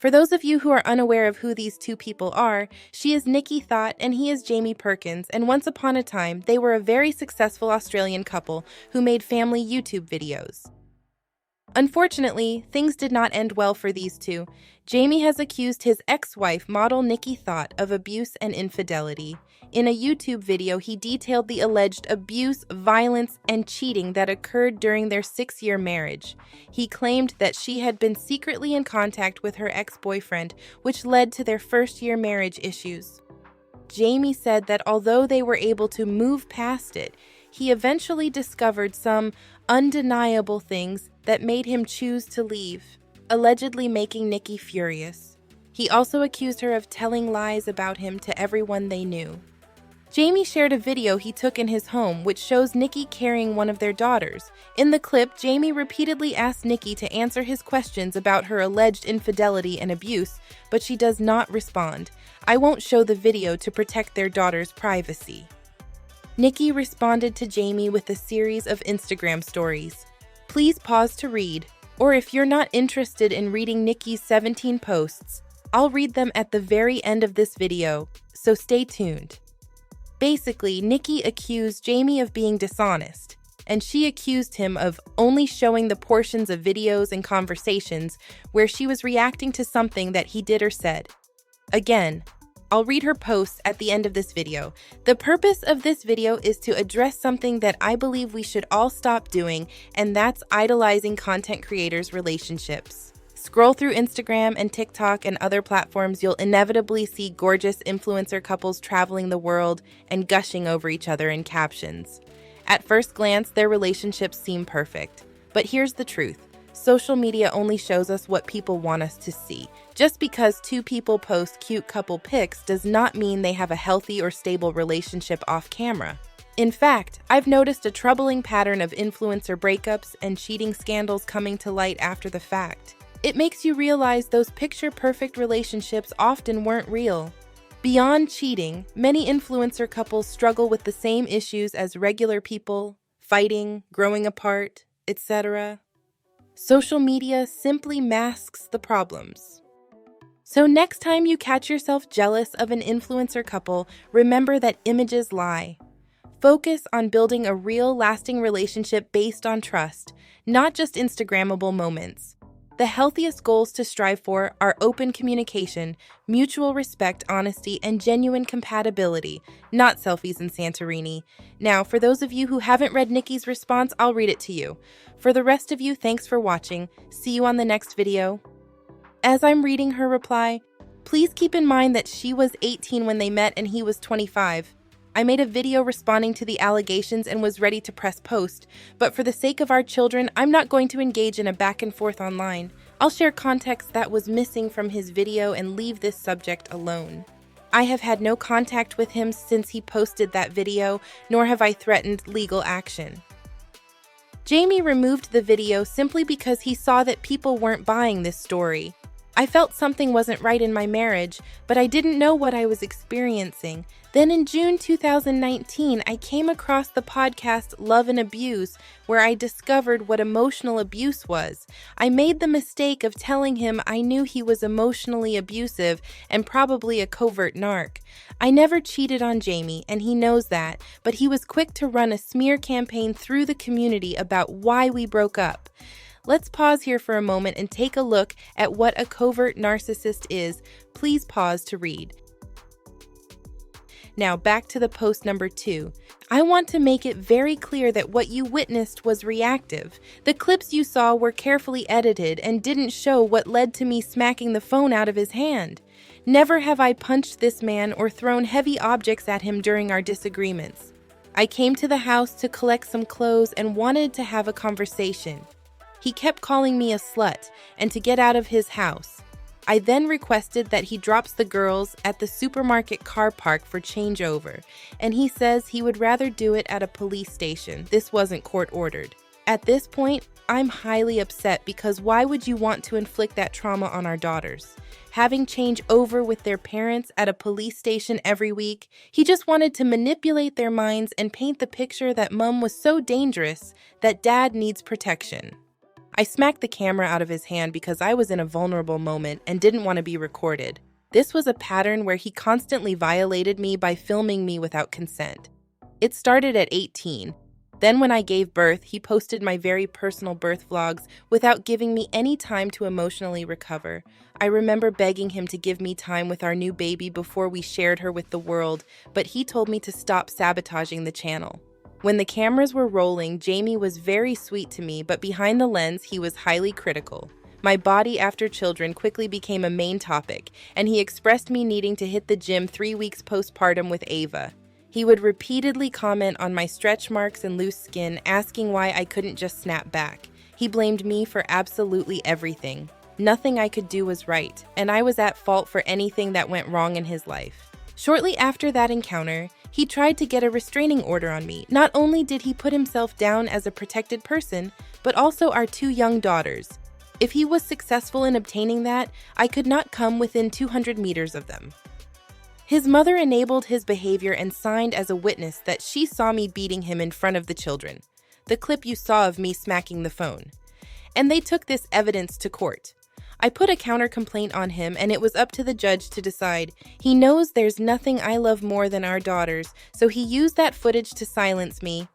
For those of you who are unaware of who these two people are, she is Nikki Thot and he is Jamie Perkins, and once upon a time, they were a very successful Australian couple who made family YouTube videos. Unfortunately, things did not end well for these two. Jamie has accused his ex-wife, model Nikki Thot, of abuse and infidelity. In a YouTube video, he detailed the alleged abuse, violence, and cheating that occurred during their 6-year marriage. He claimed that she had been secretly in contact with her ex-boyfriend, which led to their first-year marriage issues. Jamie said that although they were able to move past it, he eventually discovered some undeniable things that made him choose to leave, allegedly making Nikki furious. He also accused her of telling lies about him to everyone they knew. Jamie shared a video he took in his home which shows Nikki carrying one of their daughters. In the clip, Jamie repeatedly asked Nikki to answer his questions about her alleged infidelity and abuse, but she does not respond. "I won't show the video to protect their daughter's privacy." Nikki responded to Jamie with a series of Instagram stories. Please pause to read, or if you're not interested in reading Nikki's 17 posts, I'll read them at the very end of this video, so stay tuned. Basically, Nikki accused Jamie of being dishonest, and she accused him of only showing the portions of videos and conversations where she was reacting to something that he did or said. Again, I'll read her posts at the end of this video. The purpose of this video is to address something that I believe we should all stop doing, and that's idolizing content creators' relationships. Scroll through Instagram and TikTok and other platforms, you'll inevitably see gorgeous influencer couples traveling the world and gushing over each other in captions. At first glance, their relationships seem perfect. But here's the truth. Social media only shows us what people want us to see. Just because two people post cute couple pics does not mean they have a healthy or stable relationship off camera. In fact, I've noticed a troubling pattern of influencer breakups and cheating scandals coming to light after the fact. It makes you realize those picture-perfect relationships often weren't real. Beyond cheating, many influencer couples struggle with the same issues as regular people, fighting, growing apart, etc. Social media simply masks the problems. So next time you catch yourself jealous of an influencer couple, remember that images lie. Focus on building a real, lasting relationship based on trust, not just Instagrammable moments. The healthiest goals to strive for are open communication, mutual respect, honesty, and genuine compatibility, not selfies in Santorini. Now, for those of you who haven't read Nikki's response, I'll read it to you. For the rest of you, thanks for watching. See you on the next video. As I'm reading her reply, please keep in mind that she was 18 when they met and he was 25. I made a video responding to the allegations and was ready to press post, but for the sake of our children, I'm not going to engage in a back and forth online. I'll share context that was missing from his video and leave this subject alone. I have had no contact with him since he posted that video, nor have I threatened legal action. Jamie removed the video simply because he saw that people weren't buying this story. I felt something wasn't right in my marriage, but I didn't know what I was experiencing. Then in June 2019, I came across the podcast Love and Abuse, where I discovered what emotional abuse was. I made the mistake of telling him I knew he was emotionally abusive and probably a covert narc. I never cheated on Jamie, and he knows that, but he was quick to run a smear campaign through the community about why we broke up. Let's pause here for a moment and take a look at what a covert narcissist is. Please pause to read. Now back to the post number 2. I want to make it very clear that what you witnessed was reactive. The clips you saw were carefully edited and didn't show what led to me smacking the phone out of his hand. Never have I punched this man or thrown heavy objects at him during our disagreements. I came to the house to collect some clothes and wanted to have a conversation. He kept calling me a slut and to get out of his house. I then requested that he drops the girls at the supermarket car park for changeover, and he says he would rather do it at a police station. This wasn't court ordered. At this point, I'm highly upset because why would you want to inflict that trauma on our daughters? Having change over with their parents at a police station every week, he just wanted to manipulate their minds and paint the picture that mom was so dangerous that dad needs protection. I smacked the camera out of his hand because I was in a vulnerable moment and didn't want to be recorded. This was a pattern where he constantly violated me by filming me without consent. It started at 18. Then when I gave birth, he posted my very personal birth vlogs without giving me any time to emotionally recover. I remember begging him to give me time with our new baby before we shared her with the world, but he told me to stop sabotaging the channel. When the cameras were rolling, Jamie was very sweet to me, but behind the lens, he was highly critical. My body after children quickly became a main topic, and he expressed me needing to hit the gym 3 weeks postpartum with Ava. He would repeatedly comment on my stretch marks and loose skin, asking why I couldn't just snap back. He blamed me for absolutely everything. Nothing I could do was right, and I was at fault for anything that went wrong in his life. Shortly after that encounter, he tried to get a restraining order on me. Not only did he put himself down as a protected person, but also our 2 young daughters. If he was successful in obtaining that, I could not come within 200 meters of them. His mother enabled his behavior and signed as a witness that she saw me beating him in front of the children. The clip you saw of me smacking the phone. And they took this evidence to court. I put a counter complaint on him, and it was up to the judge to decide. He knows there's nothing I love more than our daughters, so he used that footage to silence me.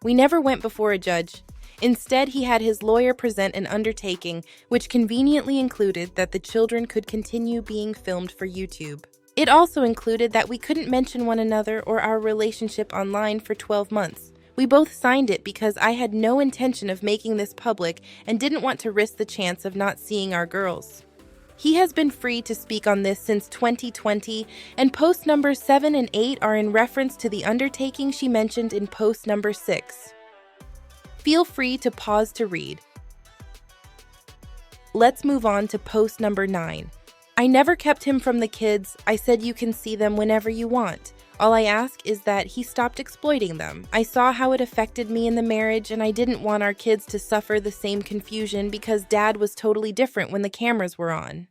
We never went before a judge. Instead, he had his lawyer present an undertaking, which conveniently included that the children could continue being filmed for YouTube. It also included that we couldn't mention one another or our relationship online for 12 months. We both signed it because I had no intention of making this public and didn't want to risk the chance of not seeing our girls. He has been free to speak on this since 2020, and post numbers 7 and 8 are in reference to the undertaking she mentioned in post number 6. Feel free to pause to read. Let's move on to post number 9. I never kept him from the kids. I said you can see them whenever you want. All I ask is that he stopped exploiting them. I saw how it affected me in the marriage, and I didn't want our kids to suffer the same confusion because Dad was totally different when the cameras were on.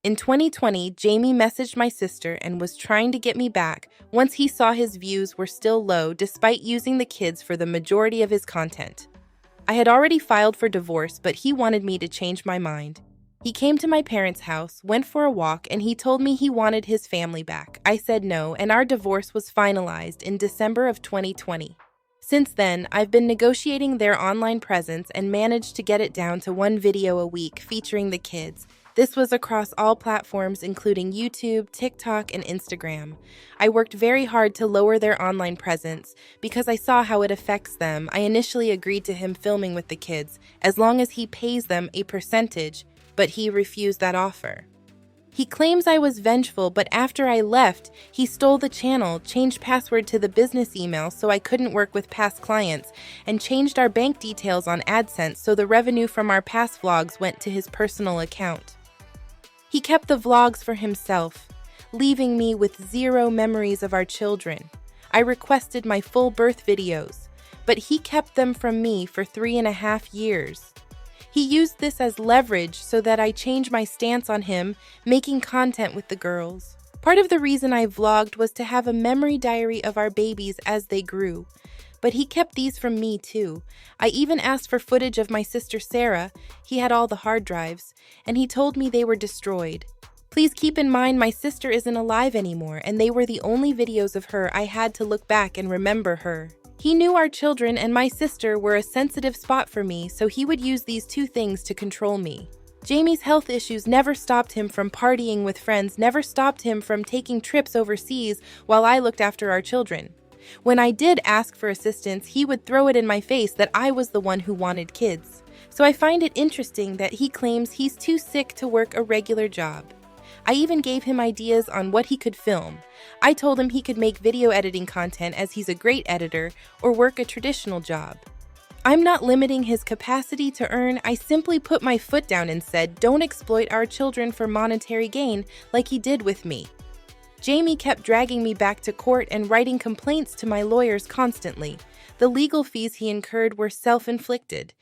In 2020, Jamie messaged my sister and was trying to get me back once he saw his views were still low despite using the kids for the majority of his content. I had already filed for divorce, but he wanted me to change my mind. He came to my parents' house, went for a walk, and he told me he wanted his family back. I said no, and our divorce was finalized in December of 2020. Since then, I've been negotiating their online presence and managed to get it down to 1 video a week featuring the kids. This was across all platforms including YouTube, TikTok, and Instagram. I worked very hard to lower their online presence because I saw how it affects them. I initially agreed to him filming with the kids as long as he pays them a percentage, but he refused that offer. He claims I was vengeful, but after I left, he stole the channel, changed password to the business email so I couldn't work with past clients, and changed our bank details on AdSense so the revenue from our past vlogs went to his personal account. He kept the vlogs for himself, leaving me with 0 memories of our children. I requested my full birth videos, but he kept them from me for 3.5 years. He used this as leverage so that I changed my stance on him, making content with the girls. Part of the reason I vlogged was to have a memory diary of our babies as they grew. But he kept these from me too. I even asked for footage of my sister Sarah. He had all the hard drives, and he told me they were destroyed. Please keep in mind my sister isn't alive anymore, and they were the only videos of her I had to look back and remember her. He knew our children and my sister were a sensitive spot for me, so he would use these 2 things to control me. Jamie's health issues never stopped him from partying with friends, never stopped him from taking trips overseas while I looked after our children. When I did ask for assistance, he would throw it in my face that I was the one who wanted kids. So I find it interesting that he claims he's too sick to work a regular job. I even gave him ideas on what he could film. I told him he could make video editing content as he's a great editor or work a traditional job. I'm not limiting his capacity to earn. I simply put my foot down and said, don't exploit our children for monetary gain like he did with me. Jamie kept dragging me back to court and writing complaints to my lawyers constantly. The legal fees he incurred were self-inflicted.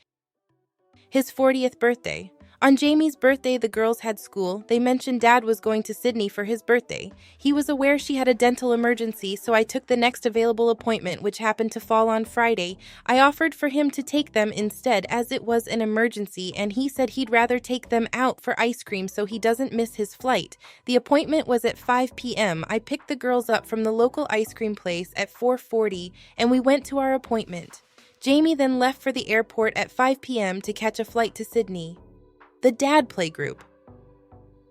His 40th birthday. On Jamie's birthday, the girls had school. They mentioned Dad was going to Sydney for his birthday. He was aware she had a dental emergency, so I took the next available appointment, which happened to fall on Friday. I offered for him to take them instead, as it was an emergency, and he said he'd rather take them out for ice cream so he doesn't miss his flight. The appointment was at 5 p.m. I picked the girls up from the local ice cream place at 4:40, and we went to our appointment. Jamie then left for the airport at 5 p.m. to catch a flight to Sydney. The Dad Playgroup.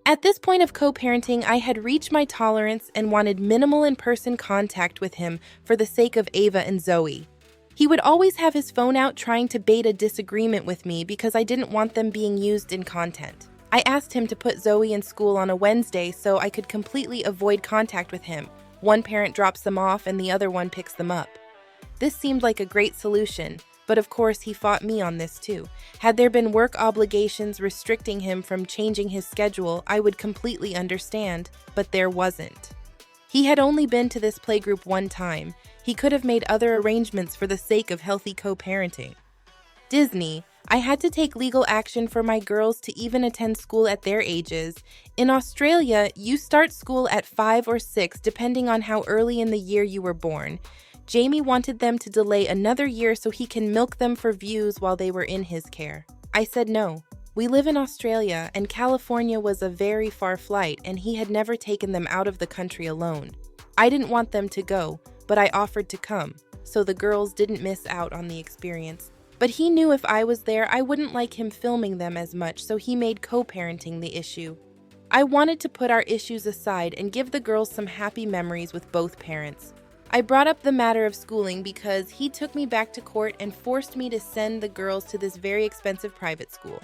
At this point of co-parenting, I had reached my tolerance and wanted minimal in-person contact with him for the sake of Ava and Zoe. He would always have his phone out trying to bait a disagreement with me because I didn't want them being used in content. I asked him to put Zoe in school on a Wednesday so I could completely avoid contact with him. One parent drops them off and the other one picks them up. This seemed like a great solution. But of course, he fought me on this too. Had there been work obligations restricting him from changing his schedule, I would completely understand, but there wasn't. He had only been to this playgroup one time. He could have made other arrangements for the sake of healthy co-parenting. Disney. I had to take legal action for my girls to even attend school at their ages. In Australia, you start school at 5 or 6, depending on how early in the year you were born. Jamie wanted them to delay another year so he can milk them for views while they were in his care. I said no. We live in Australia, and California was a very far flight, and he had never taken them out of the country alone. I didn't want them to go, but I offered to come, so the girls didn't miss out on the experience. But he knew if I was there, I wouldn't like him filming them as much, so he made co-parenting the issue. I wanted to put our issues aside and give the girls some happy memories with both parents. I brought up the matter of schooling because he took me back to court and forced me to send the girls to this very expensive private school.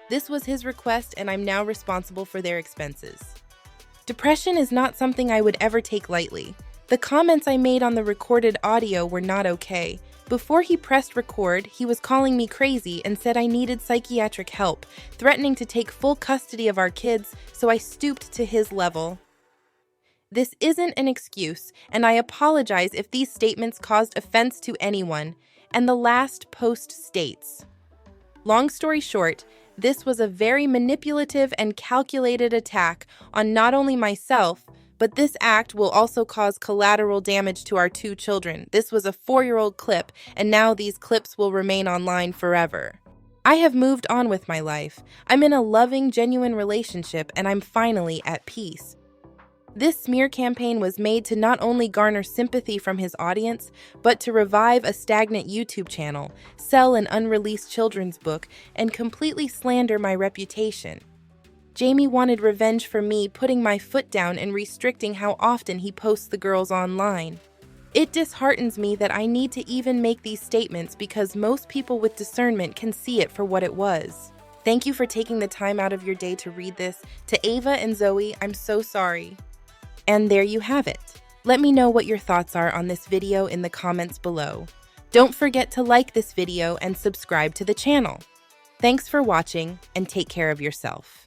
This was his request, and I'm now responsible for their expenses. Depression is not something I would ever take lightly. The comments I made on the recorded audio were not okay. Before he pressed record, he was calling me crazy and said I needed psychiatric help, threatening to take full custody of our kids, so I stooped to his level. This isn't an excuse, and I apologize if these statements caused offense to anyone. And the last post states, long story short, this was a very manipulative and calculated attack on not only myself, but this act will also cause collateral damage to our 2 children. This was a 4-year-old clip, and now these clips will remain online forever. I have moved on with my life. I'm in a loving, genuine relationship, and I'm finally at peace. This smear campaign was made to not only garner sympathy from his audience, but to revive a stagnant YouTube channel, sell an unreleased children's book, and completely slander my reputation. Jamie wanted revenge for me putting my foot down and restricting how often he posts the girls online. It disheartens me that I need to even make these statements because most people with discernment can see it for what it was. Thank you for taking the time out of your day to read this. To Ava and Zoe, I'm so sorry. And there you have it. Let me know what your thoughts are on this video in the comments below. Don't forget to like this video and subscribe to the channel. Thanks for watching, and take care of yourself.